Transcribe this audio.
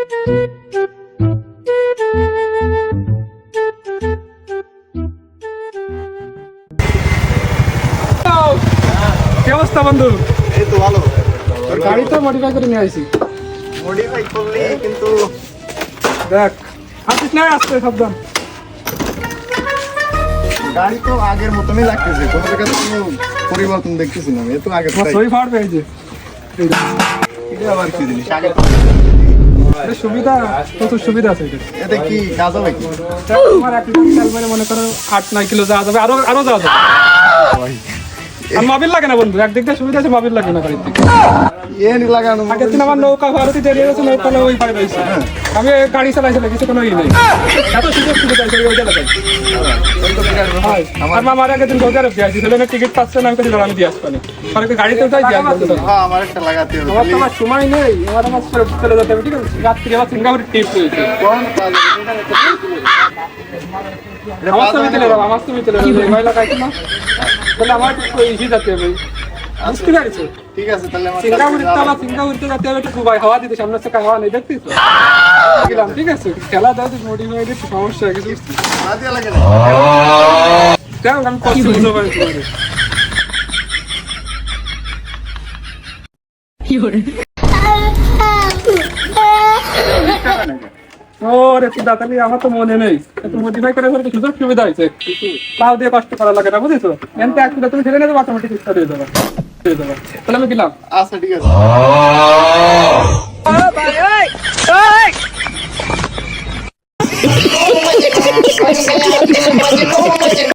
কি অবস্থা বন্ধু? এই তো ভালো। গাড়ি তো মডিফাই করে নিয়ে আসি। মডিফাই করলি কিন্তু দেখ আসিস না, আসতে সাবধান। গাড়ি তো আগের মতনই লাগতেছে, কোনো জায়গায় কোনো পরিবর্তন দেখতেছি না। এ তো আগের সই ফাড়বে এই যে এটা আবার কি জিনিস? আগে এটা সুবিধা, প্রচুর সুবিধা আছে এটা। এতে কি কাজ হবে কি? তোমার 1 লিটার তেল মানে মনে করো 8-9 কিলো যাওয়া যাবে, আরো যাওয়া যাবে। আর মোবিল লাগে না বন্ধু, একদিক দিয়ে সুবিধা আছে, মোবিল লাগে না গাড়িতে। এনি লাগানো আগের দিন আমার নৌকা ভারতী দেরিয়ে গেছে, নৌকা ওই পাড়ে রয়েছে। আমি গাড়ি চালাইছিলাম, কিছু কোনো ই নেই, এত সুযোগ সুবিধা আছে ওই জায়গায়। আর মামার আগের দিন সৌদি আরব গিয়েছি, সেখানে টিকিট পাচ্ছে না, আমি দিলাম, আমি দিয়ে আসবানি। পরে গাড়িতে যাই দিয়ে আসবো। আমার একটা লাগাতে হবে। আমার তো আমার সময় নেই, আমার চলে যেতে হবে, ঠিক আছে? রাত্রি আবার সিঙ্গাপুরের ট্রিপ রয়েছে। আমার তো মিতলে যাবো, আমার তো মিতলে যাবো, ময়লা খাইছি না, তাহলে আমার ইসি যেতে হবে, বুঝতে পারছো? ঠিক আছে, তাহলে আমার সিঙ্গাপুরতে যেতে হবে, একটু দুবাই হাওয়া দিতে, সামনে থেকে হাওয়া নেই, দেখছিস? গেলাম, ঠিক আছে? খেলা দাও, মোটিফাই দিচ্ছি, সমস্যা হয়ে গেছে, বুঝছিস? রাতে লাগে না। দেখ আমি কষ্ট বুঝতে পারি তোমাদের। ওরে দাতালি, আমার তো মনে নেই, একটু মডিফাই করে সুযোগ সুবিধা হয়েছে, পাও দিয়ে কষ্ট করা লাগে না, বুঝেছো? এনতে একটু তুমি ছেড়ে নেবে, অটোমেটিক স্টার্ট হয়ে যাবে। তাহলে আমি গেলাম। আচ্ছা, ঠিক আছে।